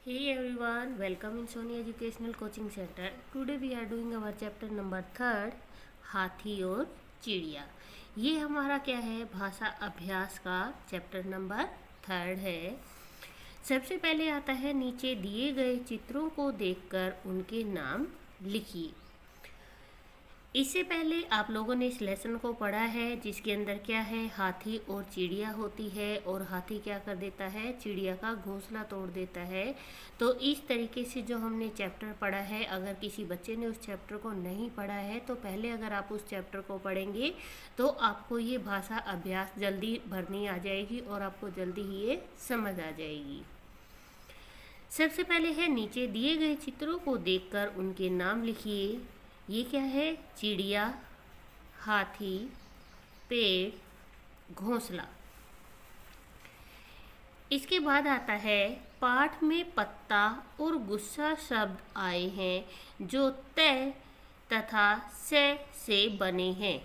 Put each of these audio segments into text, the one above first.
Hey everyone, welcome in Sony Educational Coaching Center. Today we are doing our chapter number 3, हाथी और चिड़िया। ये हमारा क्या है, भाषा अभ्यास का चैप्टर नंबर 3 है। सबसे पहले आता है, नीचे दिए गए चित्रों को देखकर उनके नाम लिखिए। इससे पहले आप लोगों ने इस लेसन को पढ़ा है, जिसके अंदर क्या है, हाथी और चिड़िया होती है और हाथी क्या कर देता है, चिड़िया का घोंसला तोड़ देता है। तो इस तरीके से जो हमने चैप्टर पढ़ा है, अगर किसी बच्चे ने उस चैप्टर को नहीं पढ़ा है तो पहले अगर आप उस चैप्टर को पढ़ेंगे तो आपको ये भाषा अभ्यास जल्दी भरनी आ जाएगी और आपको जल्दी ही ये समझ आ जाएगी। सबसे पहले है, नीचे दिए गए चित्रों को देखकर उनके नाम लिखिए। ये क्या है, चिड़िया, हाथी, पेड़, घोंसला। इसके बाद आता है, पाठ में पत्ता और गुस्सा शब्द आए हैं जो तय तथा से बने हैं।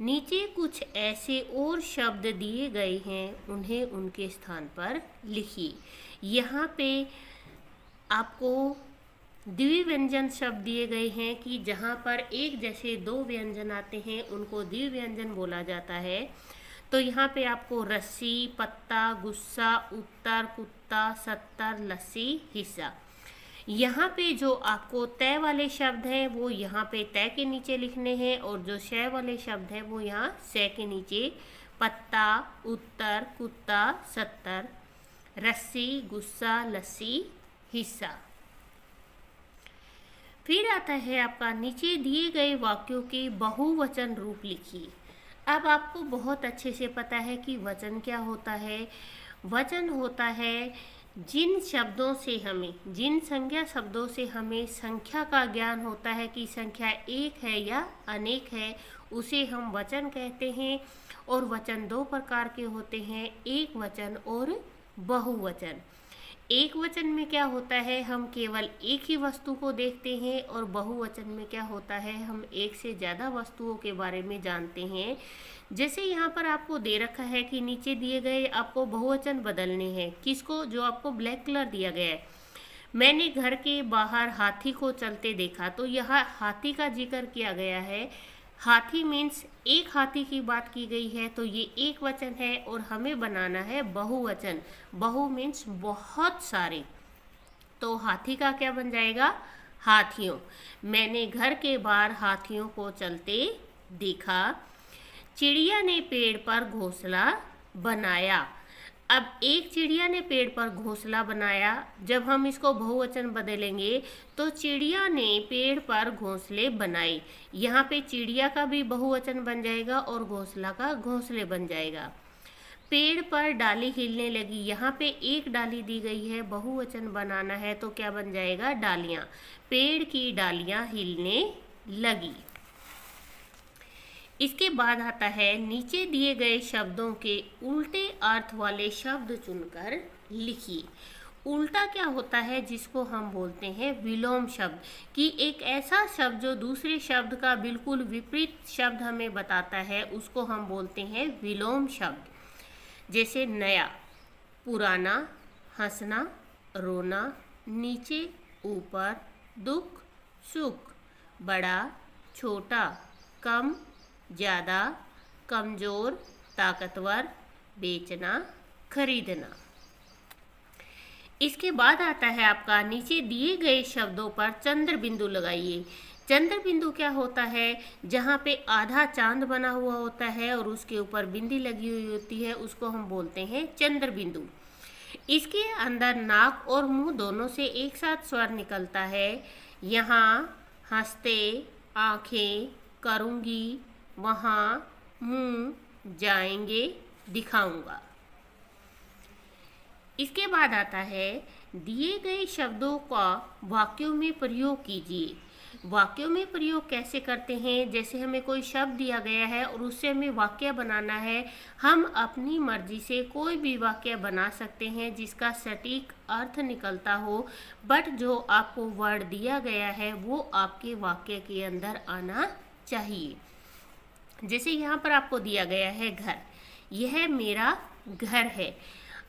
नीचे कुछ ऐसे और शब्द दिए गए हैं, उन्हें उनके स्थान पर लिखिए। यहाँ पे आपको द्विव्यंजन शब्द दिए गए हैं कि जहाँ पर एक जैसे दो व्यंजन आते हैं उनको द्विव्यंजन बोला जाता है। तो यहाँ पे आपको रस्सी, पत्ता, गुस्सा, उत्तर, कुत्ता, सत्तर, लस्सी, हिस्सा। यहाँ पे जो आपको तय वाले शब्द हैं वो यहाँ पे तय के नीचे लिखने हैं और जो शय वाले शब्द हैं वो यहाँ से के नीचे, पत्ता, उत्तर, कुत्ता, सत्तर, रस्सी, गुस्सा, लस्सी, हिस्सा। फिर आता है आपका, नीचे दिए गए वाक्यों के बहुवचन रूप लिखिए। अब आपको बहुत अच्छे से पता है कि वचन क्या होता है। वचन होता है जिन शब्दों से हमें, जिन संज्ञा शब्दों से हमें संख्या का ज्ञान होता है कि संख्या एक है या अनेक है, उसे हम वचन कहते हैं। और वचन दो प्रकार के होते हैं, एक वचन और बहुवचन। एक वचन में क्या होता है, हम केवल एक ही वस्तु को देखते हैं, और बहुवचन में क्या होता है, हम एक से ज़्यादा वस्तुओं के बारे में जानते हैं। जैसे यहाँ पर आपको दे रखा है कि नीचे दिए गए आपको बहुवचन बदलने हैं। किसको, जो आपको ब्लैक कलर दिया गया है। मैंने घर के बाहर हाथी को चलते देखा, तो यहाँ हाथी का जिक्र किया गया है। हाथी मीन्स एक हाथी की बात की गई है, तो ये एक वचन है और हमें बनाना है बहुवचन। बहु मीन्स बहुत सारे, तो हाथी का क्या बन जाएगा, हाथियों। मैंने घर के बाहर हाथियों को चलते देखा। चिड़िया ने पेड़ पर घोंसला बनाया। अब एक चिड़िया ने पेड़ पर घोंसला बनाया, जब हम इसको बहुवचन बदलेंगे तो चिड़िया ने पेड़ पर घोंसले बनाए। यहाँ पे चिड़िया का भी बहुवचन बन जाएगा और घोंसला का घोंसले बन जाएगा। पेड़ पर डाली हिलने लगी, यहाँ पे एक डाली दी गई है, बहुवचन बनाना है तो क्या बन जाएगा, डालियाँ। पेड़ की डालियाँ हिलने लगी। इसके बाद आता है, नीचे दिए गए शब्दों के उल्टे अर्थ वाले शब्द चुनकर लिखिए। उल्टा क्या होता है, जिसको हम बोलते हैं विलोम शब्द, कि एक ऐसा शब्द जो दूसरे शब्द का बिल्कुल विपरीत शब्द हमें बताता है, उसको हम बोलते हैं विलोम शब्द। जैसे नया, पुराना, हंसना, रोना, नीचे, ऊपर, दुख, सुख, बड़ा, छोटा, कम, ज़्यादा, कमज़ोर, ताकतवर, बेचना, खरीदना। इसके बाद आता है आपका, नीचे दिए गए शब्दों पर चंद्र बिंदु लगाइए। चंद्र बिंदु क्या होता है, जहाँ पे आधा चांद बना हुआ होता है और उसके ऊपर बिंदी लगी हुई होती है, उसको हम बोलते हैं चंद्र बिंदु। इसके अंदर नाक और मुंह दोनों से एक साथ स्वर निकलता है। यहाँ हंसते, आंखें, करूँगी, वहाँ, मुंह, जाएंगे, दिखाऊंगा। इसके बाद आता है, दिए गए शब्दों का वाक्यों में प्रयोग कीजिए। वाक्यों में प्रयोग कैसे करते हैं, जैसे हमें कोई शब्द दिया गया है और उससे हमें वाक्य बनाना है। हम अपनी मर्जी से कोई भी वाक्य बना सकते हैं जिसका सटीक अर्थ निकलता हो, बट जो आपको वर्ड दिया गया है वो आपके वाक्य के अंदर आना चाहिए। जैसे यहाँ पर आपको दिया गया है घर, यह मेरा घर है।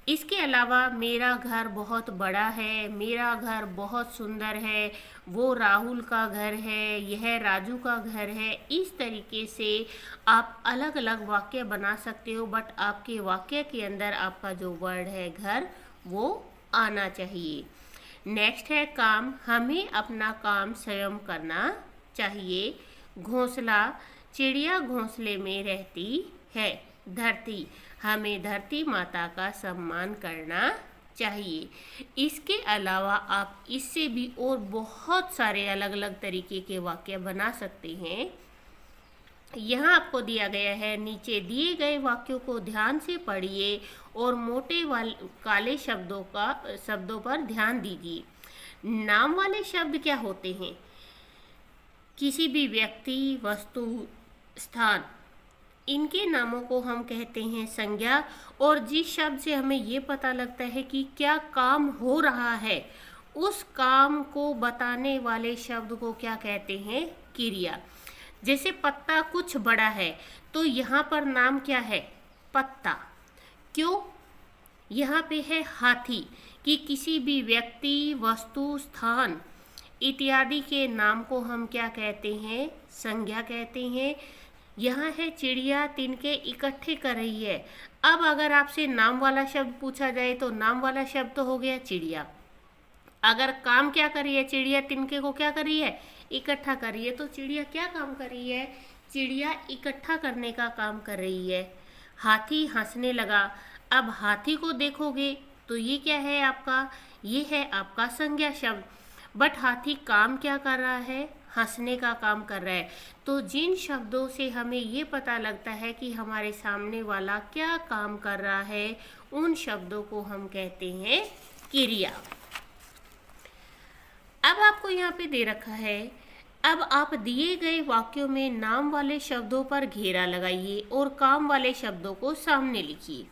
इसके अलावा मेरा घर बहुत बड़ा है, मेरा घर बहुत सुंदर है, वो राहुल का घर है, यह राजू का घर है। इस तरीके से आप अलग अलग वाक्य बना सकते हो, बट आपके वाक्य के अंदर आपका जो वर्ड है घर वो आना चाहिए। नेक्स्ट है काम, हमें अपना काम स्वयं करना चाहिए। घोंसला, चिड़िया घोंसले में रहती है। धरती, हमें धरती माता का सम्मान करना चाहिए। इसके अलावा आप इससे भी और बहुत सारे अलग अलग तरीके के वाक्य बना सकते हैं। यहाँ आपको दिया गया है, नीचे दिए गए वाक्यों को ध्यान से पढ़िए और मोटे काले शब्दों पर ध्यान दीजिए। नाम वाले शब्द क्या होते हैं? किसी भी व्यक्ति, वस्तु, स्थान, इनके नामों को हम कहते हैं संज्ञा। और जिस शब्द से हमें ये पता लगता है कि क्या काम हो रहा है, उस काम को बताने वाले शब्द को क्या कहते हैं? क्रिया। जैसे पत्ता कुछ बड़ा है, तो यहाँ पर नाम क्या है? पत्ता। क्यों? यहाँ पे है हाथी, कि किसी भी व्यक्ति, वस्तु, स्थान इत्यादि के नाम को हम क्या कहते हैं? संज्ञा कहते हैं। यहाँ है चिड़िया तिनके इकट्ठे कर रही है। अब अगर आपसे नाम वाला शब्द पूछा जाए तो नाम वाला शब्द तो हो गया चिड़िया। अगर काम क्या कर रही है? चिड़िया तिनके को क्या कर रही है? इकट्ठा कर रही है। तो चिड़िया क्या काम कर रही है? चिड़िया इकट्ठा करने का काम कर रही है। हाथी हंसने लगा। अब हाथी को देखोगे तो ये क्या है आपका? ये है आपका संज्ञा शब्द। बट हाथी काम क्या कर रहा है? हंसने का काम कर रहा है। तो जिन शब्दों से हमें ये पता लगता है कि हमारे सामने वाला क्या काम कर रहा है, उन शब्दों को हम कहते हैं क्रिया। अब आपको यहाँ पे दे रखा है, अब आप दिए गए वाक्यों में नाम वाले शब्दों पर घेरा लगाइए और काम वाले शब्दों को सामने लिखिए।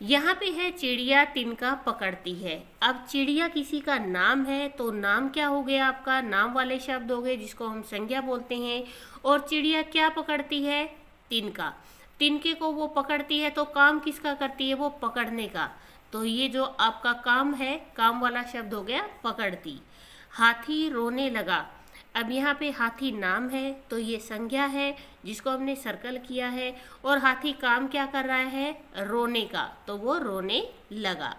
यहाँ पे है चिड़िया तिनका पकड़ती है। अब चिड़िया किसी का नाम है, तो नाम क्या हो गया आपका? नाम वाले शब्द हो गए जिसको हम संज्ञा बोलते हैं। और चिड़िया क्या पकड़ती है? तिनका। तिनके को वो पकड़ती है, तो काम किसका करती है? वो पकड़ने का। तो ये जो आपका काम है, काम वाला शब्द हो गया पकड़ती। हाथी रोने लगा। अब यहाँ पे हाथी नाम है, तो ये संज्ञा है जिसको हमने सर्कल किया है। और हाथी काम क्या कर रहा है? रोने का, तो वो रोने लगा।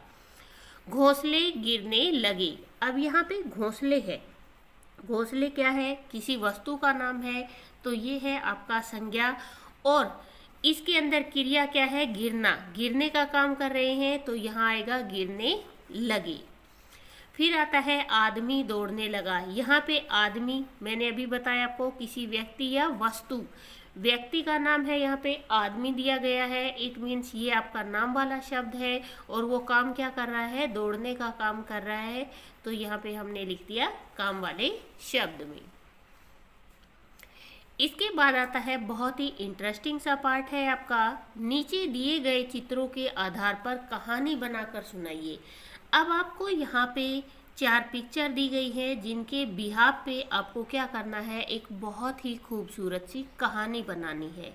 घोंसले गिरने लगे। अब यहाँ पे घोंसले है। घोंसले क्या है? किसी वस्तु का नाम है, तो ये है आपका संज्ञा। और इसके अंदर क्रिया क्या है? गिरना। गिरने का काम कर रहे हैं, तो यहाँ आएगा गिरने लगे। फिर आता है आदमी दौड़ने लगा। यहाँ पे आदमी, मैंने अभी बताया आपको, किसी व्यक्ति या वस्तु, व्यक्ति का नाम है, यहाँ पे आदमी दिया गया है। इट मीन्स ये आपका नाम वाला शब्द है और वो काम क्या कर रहा है? दौड़ने का काम कर रहा है। तो यहाँ पे हमने लिख दिया काम वाले शब्द में। इसके बाद आता है बहुत ही इंटरेस्टिंग सा पार्ट है आपका, नीचे दिए गए चित्रों के आधार पर कहानी बनाकर सुनाइए। अब आपको यहाँ पे 4 पिक्चर दी गई है जिनके बिहाफ पे आपको क्या करना है? एक बहुत ही खूबसूरत सी कहानी बनानी है।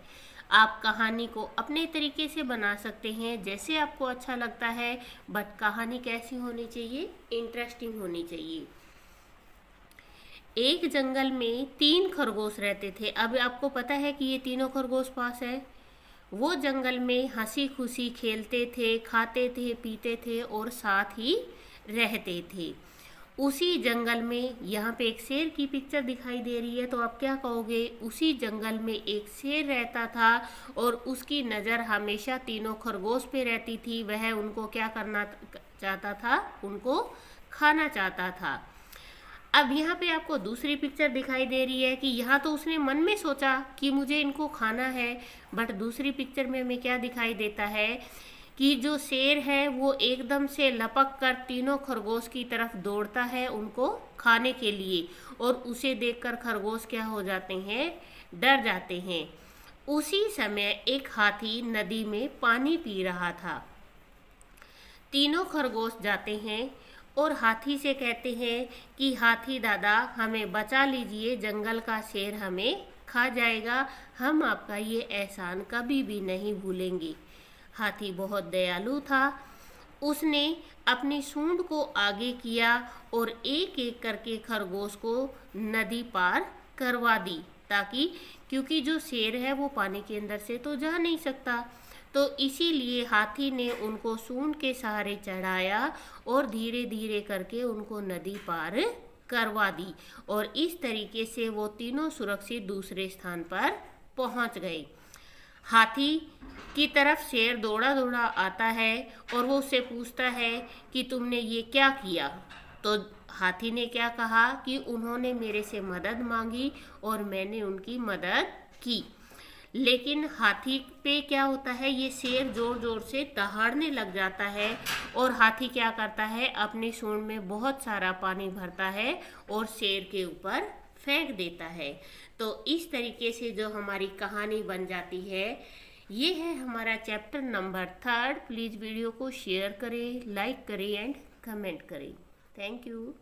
आप कहानी को अपने तरीके से बना सकते हैं जैसे आपको अच्छा लगता है, बट कहानी कैसी होनी चाहिए? इंटरेस्टिंग होनी चाहिए। एक जंगल में 3 खरगोश रहते थे। अब आपको पता है कि ये तीनों खरगोश पास है। वो जंगल में हंसी खुशी खेलते थे, खाते थे, पीते थे और साथ ही रहते थे। उसी जंगल में, यहाँ पे एक शेर की पिक्चर दिखाई दे रही है, तो आप क्या कहोगे? उसी जंगल में एक शेर रहता था और उसकी नज़र हमेशा तीनों खरगोश पे रहती थी। वह उनको क्या करना चाहता था? उनको खाना चाहता था। अब यहाँ पे आपको दूसरी पिक्चर दिखाई दे रही है कि यहाँ तो उसने मन में सोचा कि मुझे इनको खाना है, बट दूसरी पिक्चर में हमें क्या दिखाई देता है कि जो शेर है वो एकदम से लपक कर तीनों खरगोश की तरफ दौड़ता है उनको खाने के लिए। और उसे देखकर खरगोश क्या हो जाते हैं? डर जाते हैं। उसी समय एक हाथी नदी में पानी पी रहा था। तीनों खरगोश जाते हैं और हाथी से कहते हैं कि हाथी दादा, हमें बचा लीजिए, जंगल का शेर हमें खा जाएगा, हम आपका ये एहसान कभी भी नहीं भूलेंगे। हाथी बहुत दयालु था उसने अपनी सूंड को आगे किया और एक एक करके खरगोश को नदी पार करवा दी, ताकि क्योंकि जो शेर है वो पानी के अंदर से तो जा नहीं सकता, तो इसीलिए हाथी ने उनको सूंड के सहारे चढ़ाया और धीरे धीरे करके उनको नदी पार करवा दी, और इस तरीके से वो तीनों सुरक्षित दूसरे स्थान पर पहुंच गए। हाथी की तरफ शेर दौड़ा दौड़ा आता है और वो उससे पूछता है कि तुमने ये क्या किया। तो हाथी ने क्या कहा कि उन्होंने मेरे से मदद मांगी और मैंने उनकी मदद की। लेकिन हाथी पे क्या होता है, ये शेर जोर जोर से दहाड़ने लग जाता है और हाथी क्या करता है, अपनी सूंड में बहुत सारा पानी भरता है और शेर के ऊपर फेंक देता है। तो इस तरीके से जो हमारी कहानी बन जाती है, ये है हमारा चैप्टर नंबर 3। प्लीज़ वीडियो को शेयर करें, लाइक करें एंड कमेंट करें। Thank you.